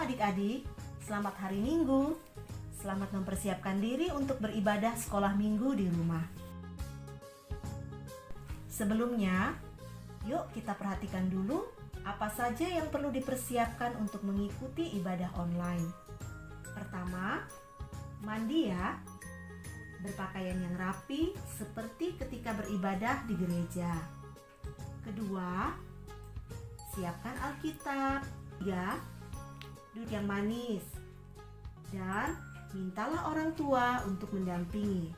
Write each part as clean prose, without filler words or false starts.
adik-adik, selamat hari Minggu. Selamat mempersiapkan diri untuk beribadah sekolah Minggu di rumah. Sebelumnya, yuk kita perhatikan dulu apa saja yang perlu dipersiapkan untuk mengikuti ibadah online. Pertama, mandi ya. Berpakaian yang rapi seperti ketika beribadah di gereja. Kedua, siapkan Alkitab. Tiga, duduk yang manis. Dan mintalah orang tua untuk mendampingi.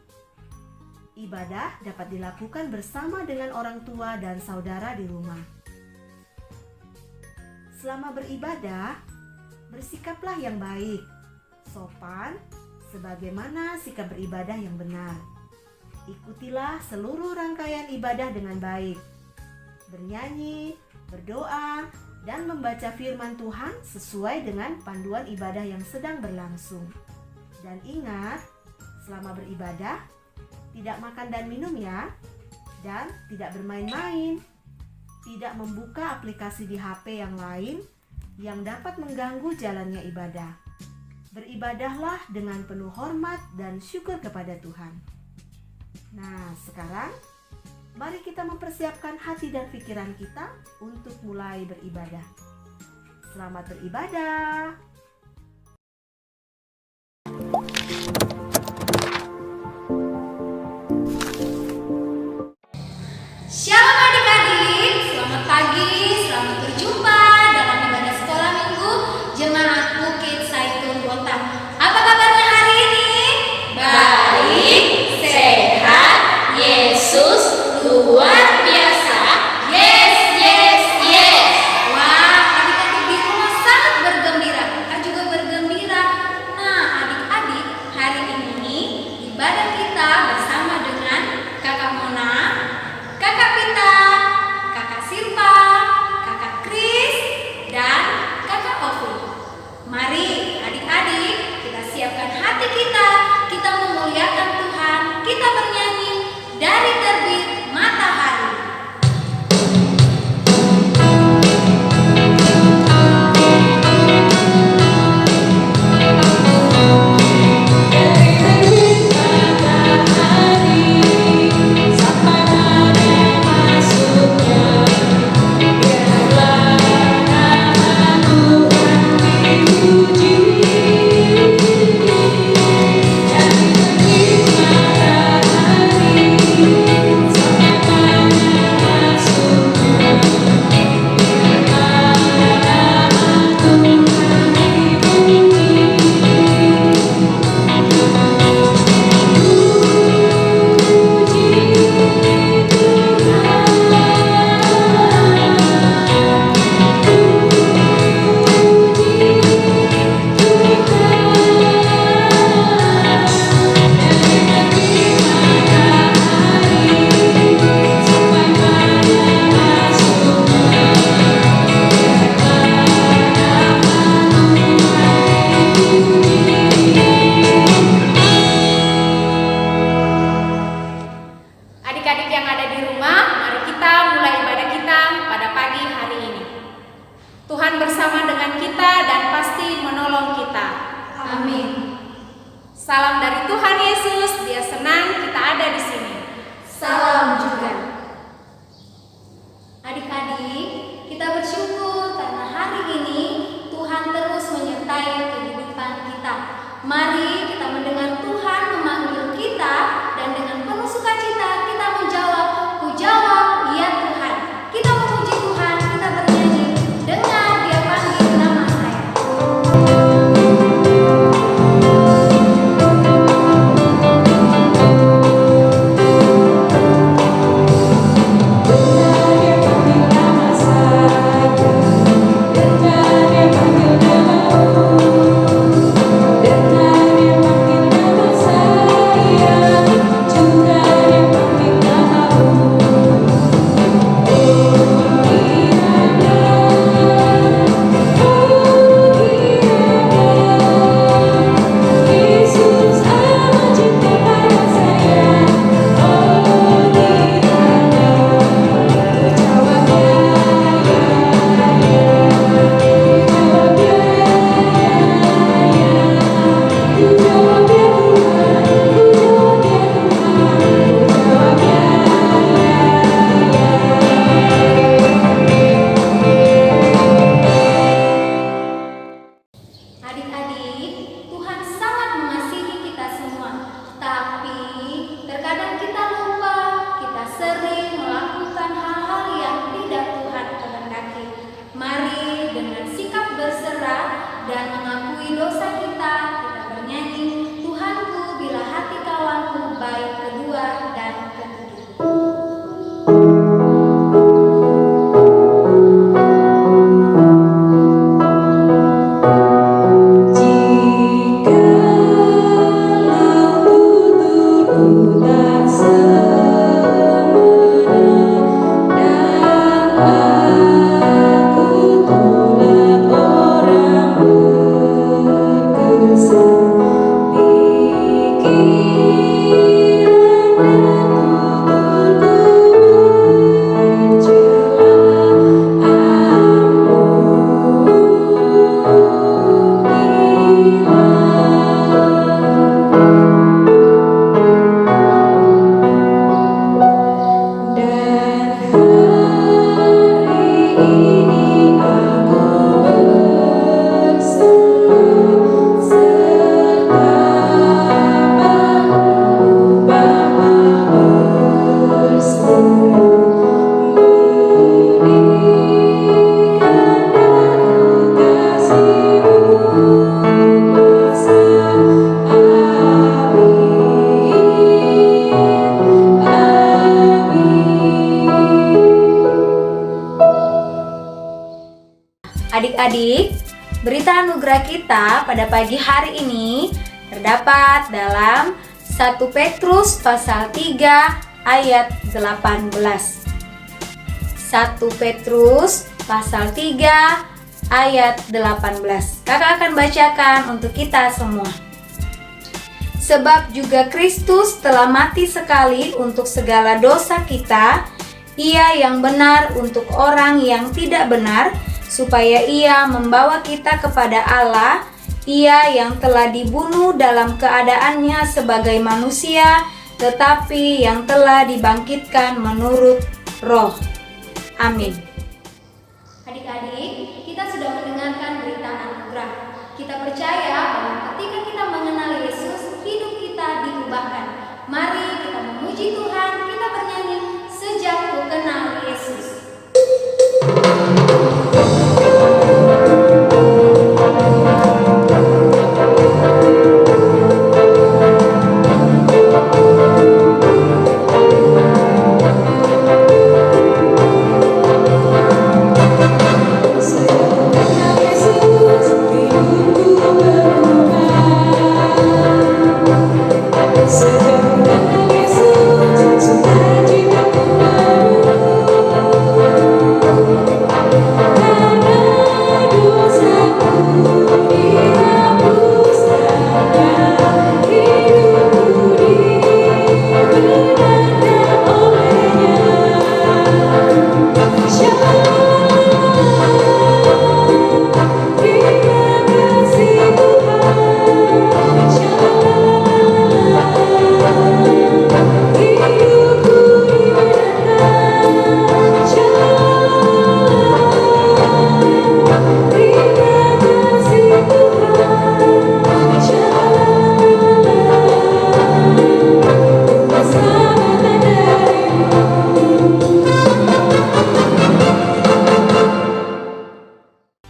Ibadah dapat dilakukan bersama dengan orang tua dan saudara di rumah. Selama beribadah, bersikaplah yang baik, sopan, sebagaimana sikap beribadah yang benar. Ikutilah seluruh rangkaian ibadah dengan baik. Bernyanyi, berdoa, dan membaca firman Tuhan sesuai dengan panduan ibadah yang sedang berlangsung. Dan ingat, selama beribadah, tidak makan dan minum ya. Dan tidak bermain-main. Tidak membuka aplikasi di HP yang lain yang dapat mengganggu jalannya ibadah. Beribadahlah dengan penuh hormat dan syukur kepada Tuhan. Nah, sekarang mari kita mempersiapkan hati dan pikiran kita untuk mulai beribadah. Selamat beribadah. Shalom adik-adik, selamat pagi, selamat berjumpa dalam ibadah sekolah minggu Jemaat Bukit Zaitun Bontang. Apa kabarnya hari ini? Baik, sehat, Yesus luar biasa. Yes, yes, yes. Wah, adik-adik di rumah sangat bergembira. Kakak juga bergembira. Nah, adik-adik, hari ini ibadah kita bersama dengan Kakak Mona, Kakak Pita, Kakak Silva, Kakak Kris, dan Kakak Ovi. Mari adik-adik kita siapkan hati kita memuliakan Tuhan, kita bernyanyi dari terbit matahari. Adik-adik yang ada di rumah, mari kita mulai ibadah kita pada pagi hari ini. Tuhan bersama dengan kita dan pasti menolong kita. Amin. Salam dari Tuhan Yesus, Dia senang kita ada di sini. Salam juga. Adik-adik, kita bersyukur karena hari ini Tuhan terus menyertai kehidupan kita. Mari kita mendengar Tuhan memanggil kita dan dengan penuh sukacita kita menjawab, "Ku jawab, ya Tuhan." Kita memuji Tuhan, kita bernyanyi, "Dengar Dia panggil nama saya." Adik-adik, berita anugerah kita pada pagi hari ini terdapat dalam 1 Petrus pasal 3 ayat 18. 1 Petrus pasal 3 ayat 18. Kakak akan bacakan untuk kita semua. Sebab juga Kristus telah mati sekali untuk segala dosa kita, Ia yang benar untuk orang yang tidak benar, supaya Ia membawa kita kepada Allah, Ia yang telah dibunuh dalam keadaannya sebagai manusia, tetapi yang telah dibangkitkan menurut Roh. Amin. Adik-adik, kita sudah mendengarkan berita anugerah. Kita percaya bahwa ketika kita mengenal Yesus, hidup kita diubahkan. Mari kita memuji Tuhan, kita bernyanyi Sejak Ku Kenal Yesus.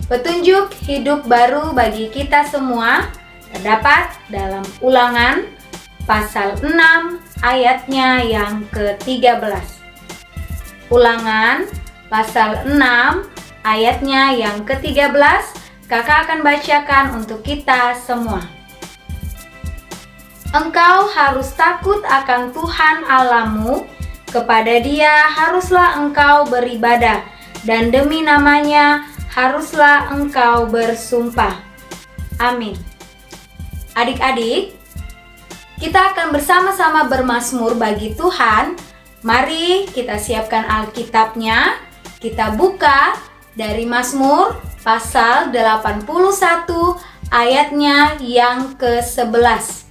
Petunjuk hidup baru bagi kita semua terdapat dalam Ulangan pasal 6 ayatnya yang ke-13. Ulangan pasal 6 ayatnya yang ke-13, kakak akan bacakan untuk kita semua. Engkau harus takut akan Tuhan Allahmu, kepada Dia haruslah engkau beribadah, dan demi namanya haruslah engkau bersumpah. Amin. Adik-adik, kita akan bersama-sama bermazmur bagi Tuhan. Mari kita siapkan Alkitabnya. Kita buka dari Mazmur pasal 81 ayatnya yang ke-11.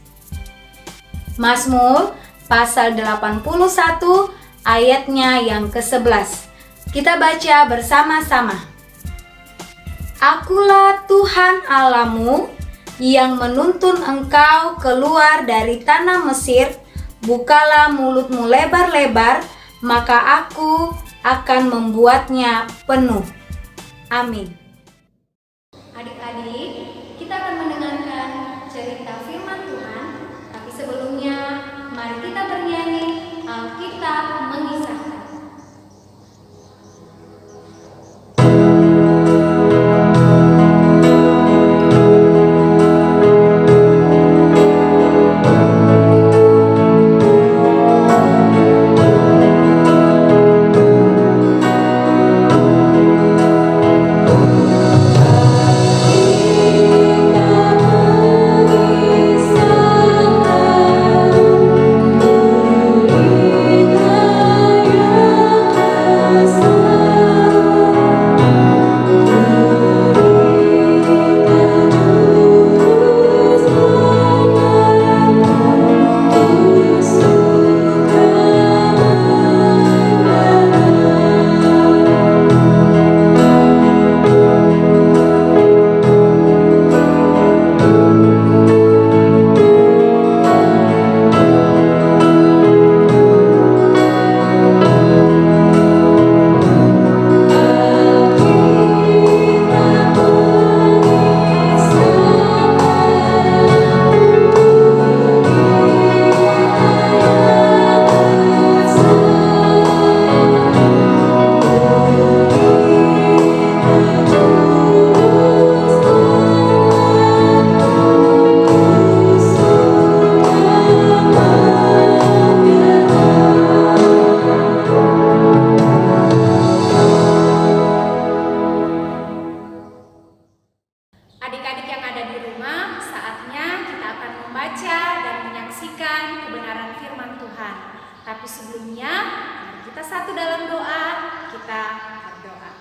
Mazmur pasal 81 ayatnya yang ke-11. Kita baca bersama-sama. Akulah Tuhan Allahmu yang menuntun engkau keluar dari tanah Mesir. Bukalah mulutmu lebar-lebar, maka aku akan membuatnya penuh. Amin. Adik-adik, kita akan mendengarkan cerita firman Tuhan. Tapi sebelumnya, mari kita bernyanyi Alkitab Mengisahkan. membaca dan menyaksikan kebenaran firman Tuhan. Tapi sebelumnya, mari kita satu dalam doa, kita berdoa.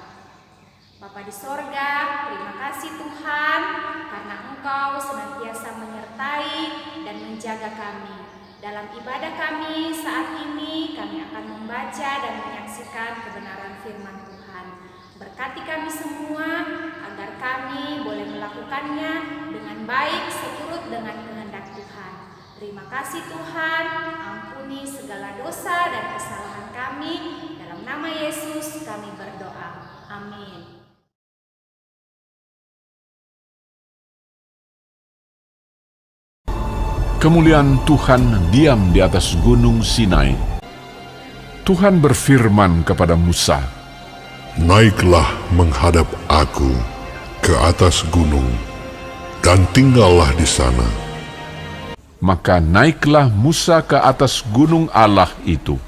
Bapa di sorga, terima kasih Tuhan, karena Engkau senantiasa menyertai dan menjaga kami. Dalam ibadah kami saat ini, kami akan membaca dan menyaksikan kebenaran firman Tuhan. Berkati kami semua, agar kami boleh melakukannya dengan baik seturut dengan kehendak Tuhan. Terima kasih Tuhan, ampuni segala dosa dan kesalahan kami. Dalam nama Yesus kami berdoa. Amin. Kemuliaan Tuhan diam di atas gunung Sinai. Tuhan berfirman kepada Musa, "Naiklah menghadap aku ke atas gunung, dan tinggallah di sana." Maka naiklah Musa ke atas gunung Allah itu.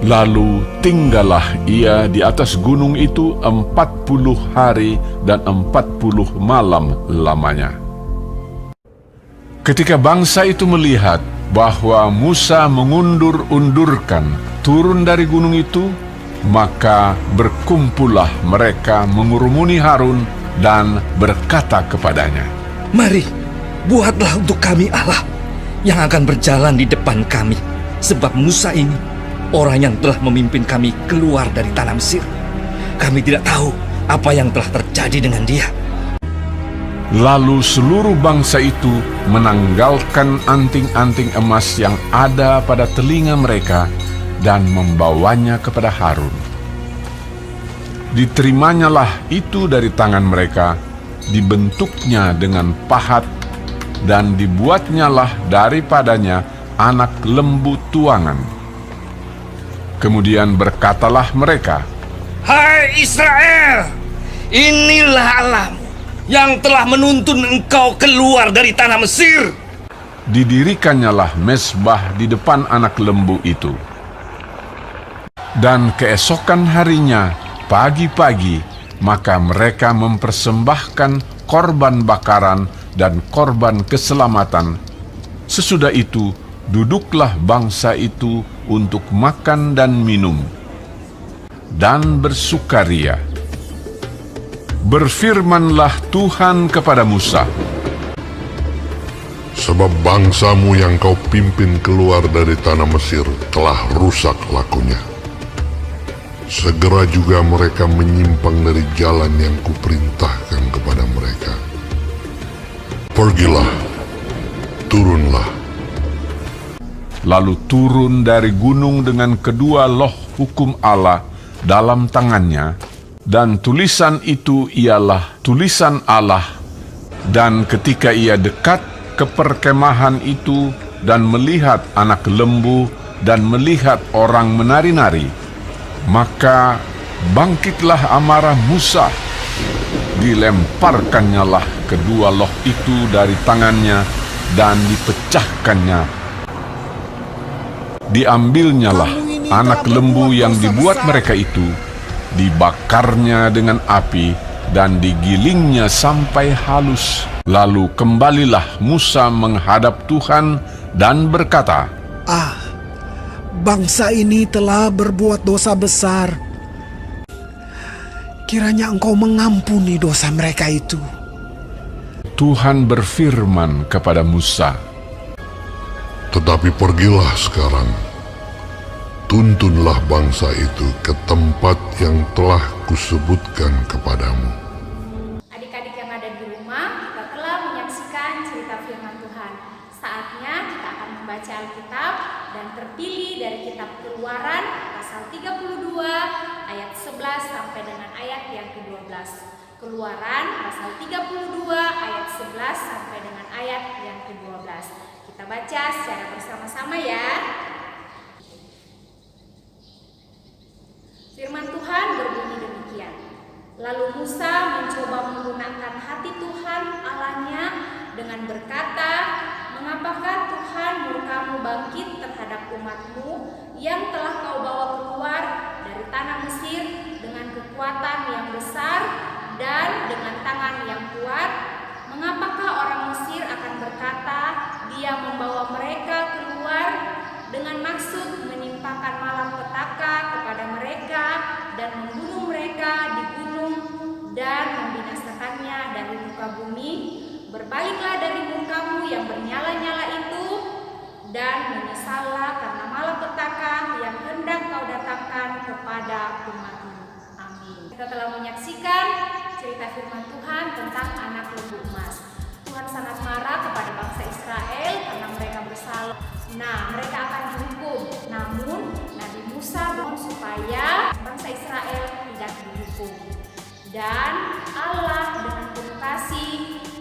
Lalu tinggallah ia di atas gunung itu 40 hari dan 40 malam lamanya. Ketika bangsa itu melihat bahwa Musa mengundur-undurkan turun dari gunung itu, maka berkumpullah mereka mengurumuni Harun dan berkata kepadanya, "Mari, buatlah untuk kami Allah yang akan berjalan di depan kami, sebab Musa ini orang yang telah memimpin kami keluar dari tanah Mesir. Kami tidak tahu apa yang telah terjadi dengan dia." Lalu seluruh bangsa itu menanggalkan anting-anting emas yang ada pada telinga mereka dan membawanya kepada Harun. Diterimanya itu dari tangan mereka, dibentuknya dengan pahat, dan dibuatnyalah daripadanya anak lembu tuangan. Kemudian berkatalah mereka, "Hai Israel, inilah Allahmu yang telah menuntun engkau keluar dari tanah Mesir." Didirikannya mezbah di depan anak lembu itu. Dan keesokan harinya, pagi-pagi, maka mereka mempersembahkan korban bakaran dan korban keselamatan. Sesudah itu, duduklah bangsa itu untuk makan dan minum, dan bersukaria. Berfirmanlah Tuhan kepada Musa, Sebab bangsamu yang kau pimpin keluar dari tanah Mesir telah rusak lakunya. Segera juga mereka menyimpang dari jalan yang kuperintahkan kepada mereka. Pergilah, turunlah." Lalu turun dari gunung dengan kedua loh hukum Allah dalam tangannya, dan tulisan itu ialah tulisan Allah. Dan ketika ia dekat ke perkemahan itu dan melihat anak lembu dan melihat orang menari-nari, maka bangkitlah amarah Musa. Dilemparkannyalah kedua loh itu dari tangannya dan dipecahkannya. Diambilnyalah anak lembu yang dibuat mereka itu, dibakarnya dengan api, dan digilingnya sampai halus. Lalu kembalilah Musa menghadap Tuhan dan berkata, Bangsa ini telah berbuat dosa besar. Kiranya Engkau mengampuni dosa mereka itu." Tuhan berfirman kepada Musa, Tetapi pergilah sekarang, tuntunlah bangsa itu ke tempat yang telah kusebutkan kepadamu. Adik-adik yang ada di rumah, kita telah menyaksikan cerita firman Tuhan. Saatnya kita akan membaca Alkitab dan terpilih dari kitab Keluaran pasal 32 ayat 11 sampai dengan ayat yang ke-12. Keluaran pasal 32 ayat 11 sampai dengan ayat yang ke-12. Kita baca secara bersama-sama ya. Firman Tuhan berbunyi demikian. Lalu Musa mencoba menggunakan hati Tuhan Allahnya dengan berkata, "Mengapakah Tuhan murka-Mu bangkit terhadap umat-Mu yang telah Kau bawa keluar dari tanah Mesir dengan kekuatan yang besar dan dengan tangan yang kuat? Mengapakah orang Mesir akan berkata, dia membawa mereka keluar dengan maksud menimpakan malapetaka kepada mereka dan membunuh mereka di gunung dan membinasakannya dari muka bumi? Berbaliklah dari murkamu yang bernyala-nyala itu dan menyesallah karena malapetaka yang hendak kau datangkan kepada umatmu. Amin. Kita telah menyaksikan cerita firman Tuhan tentang anak lembu emas. Tuhan sangat marah kepada bangsa Israel karena mereka bersalah. Nah, mereka akan dihukum. Namun, Nabi Musa mohon supaya bangsa Israel tidak dihukum. Dan Allah dengan penuh kasih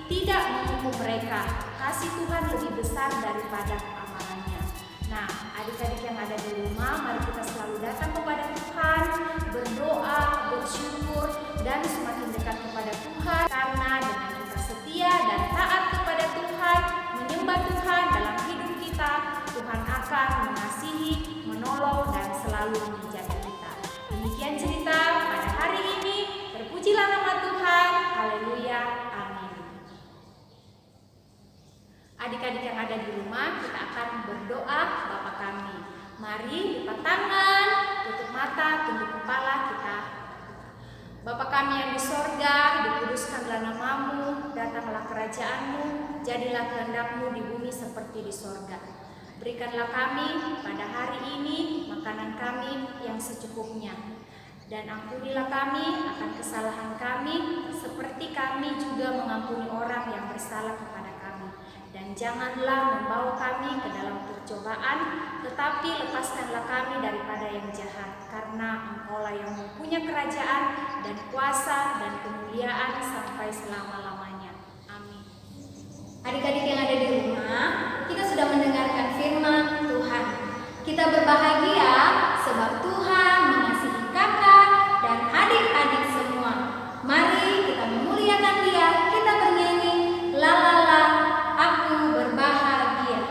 tidak menghukum mereka. Kasih Tuhan lebih besar daripada amalannya. Nah, adik-adik yang ada di rumah, mari kita selalu datang kepada Tuhan, berdoa, bersyukur, dan semakin dekat kepada Tuhan. Karena dengan kita setia dan taat kepada Tuhan, menyembah Tuhan dalam hidup kita, Tuhan akan mengasihi, menolong, dan selalu menjaga kita. Demikian cerita pada hari ini. Terpujilah nama Tuhan. Haleluya. Amin. Adik-adik yang ada di rumah, kita akan berdoa Bapa kami. Mari lipat tangan, tutup mata, tunduk kepala kita. Bapa kami yang di sorga, dikuduskanlah namamu, datanglah kerajaanmu, jadilah kehendakmu di bumi seperti di sorga. Berikanlah kami pada hari ini makanan kami yang secukupnya. Dan ampunilah kami akan kesalahan kami, seperti kami juga mengampuni orang yang bersalah kepada kami. Dan janganlah membawa kami ke dalam percobaan, tetapi lepaskanlah kami daripada yang jahat. Karena Engkaulah yang mempunyai kerajaan dan kuasa dan kemuliaan sampai selama-lamanya. Amin. Adik-adik yang ada di rumah, kita sudah mendengarkan firman Tuhan. Kita berbahagia sebab Tuhan mengasihi kakak dan adik-adik semua. Mari kita memuliakan Dia, kita bernyanyi la la la, aku berbahagia.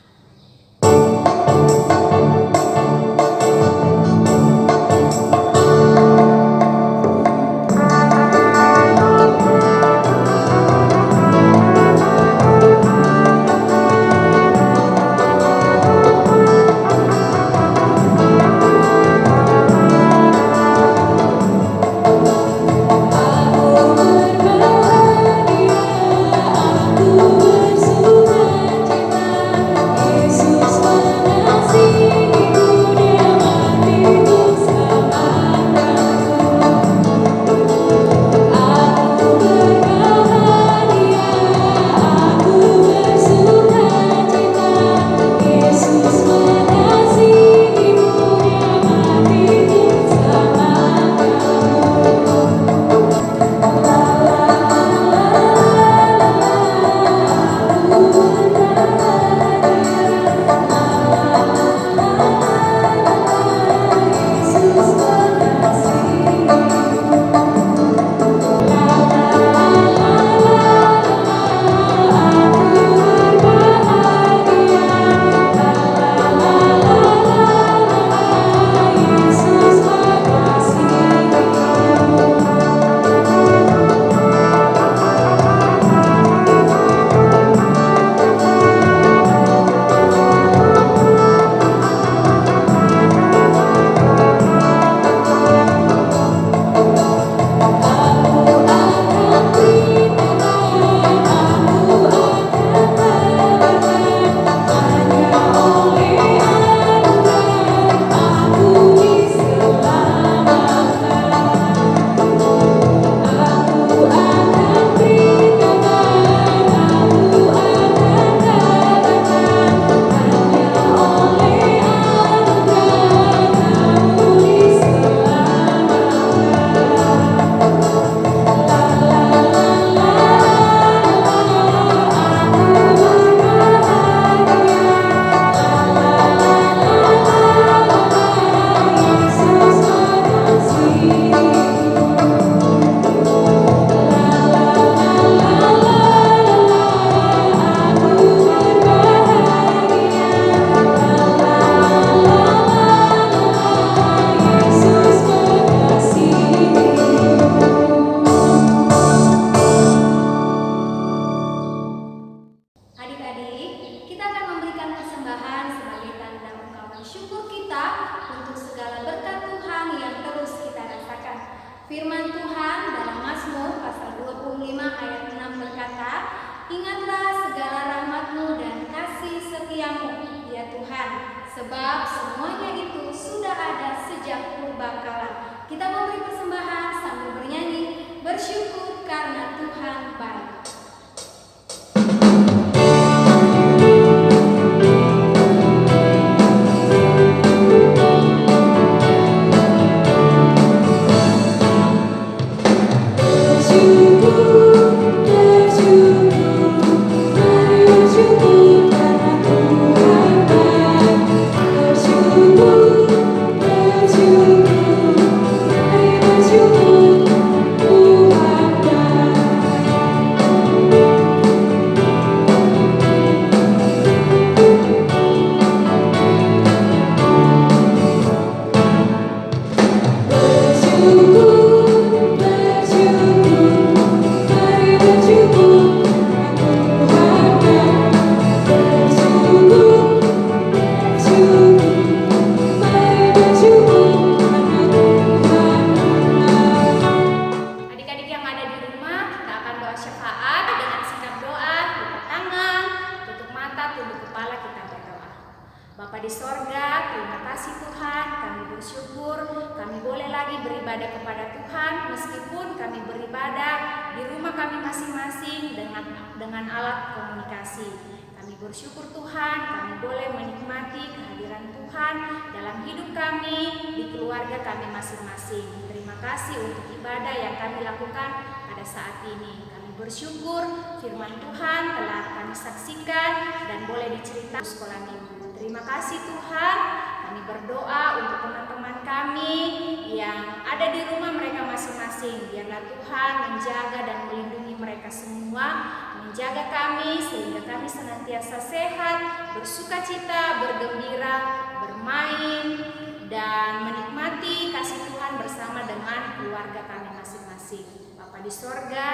ya Tuhan, sebab semuanya itu sudah ada sejak purbakala. Kita memberi persembahan sambil bernyanyi, bersyukur karena Tuhan baik. Bapa di sorga, terima kasih Tuhan, kami bersyukur kami boleh lagi beribadah kepada Tuhan meskipun kami beribadah di rumah kami masing-masing dengan alat komunikasi. Kami bersyukur Tuhan, kami boleh menikmati kehadiran Tuhan dalam hidup kami, di keluarga kami masing-masing. Terima kasih untuk ibadah yang kami lakukan pada saat ini. Kami bersyukur firman Tuhan telah kami saksikan dan boleh diceritakan di sekolah minggu. Terima kasih Tuhan, kami berdoa untuk teman-teman kami yang ada di rumah mereka masing-masing. Biarlah Tuhan menjaga dan melindungi mereka semua, menjaga kami sehingga kami senantiasa sehat, bersukacita, bergembira, bermain, dan menikmati kasih Tuhan bersama dengan keluarga kami masing-masing. Bapa di sorga,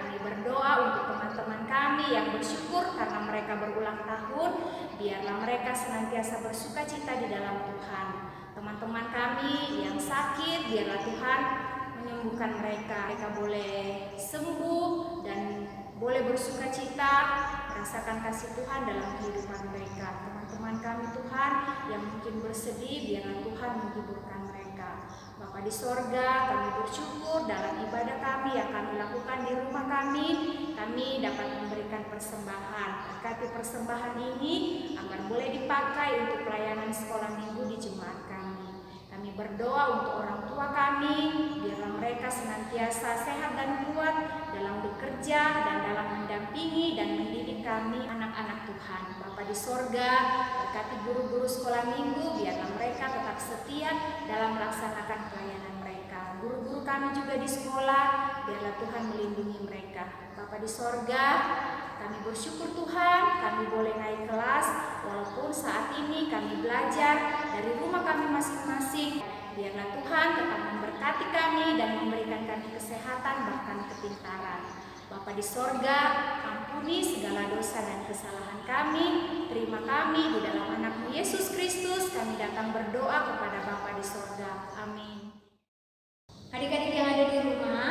kami berdoa untuk teman-teman kami yang bersyukur karena mereka berulang tahun. Biarlah mereka senantiasa bersukacita di dalam Tuhan. Teman-teman kami yang sakit, biarlah Tuhan menyembuhkan mereka. Mereka boleh sembuh dan boleh bersukacita, merasakan kasih Tuhan dalam kehidupan mereka. Teman-teman kami Tuhan yang mungkin bersedih, biarlah Tuhan menghiburkan mereka. Bapa di sorga, kami bersyukur dalam ibadah kami yang kami lakukan di rumah kami dapat memberikan persembahan. Berkati persembahan ini agar boleh dipakai untuk pelayanan sekolah minggu di jemaat kami. Kami berdoa untuk orang tua kami, biarlah mereka senantiasa sehat dan kuat dalam bekerja dan dalam mendampingi dan mendidik kami anak-anak Tuhan. Bapa di sorga, berkati guru-guru sekolah minggu, biarlah mereka tetap setia dalam melaksanakan pelayanan mereka. Guru-guru kami juga di sekolah, biarlah Tuhan melindungi mereka. Bapa di sorga, kami bersyukur Tuhan, kami boleh naik kelas, walaupun saat ini kami belajar dari rumah kami masing-masing. Biarlah Tuhan tetap memberkati kami dan memberikan kami kesehatan bahkan kepintaran. Bapa di sorga, ampuni segala dosa dan kesalahan kami. Terima kami di dalam anak-Mu Yesus Kristus. Kami datang berdoa kepada Bapa di sorga. Amin. Adik-adik yang ada di rumah,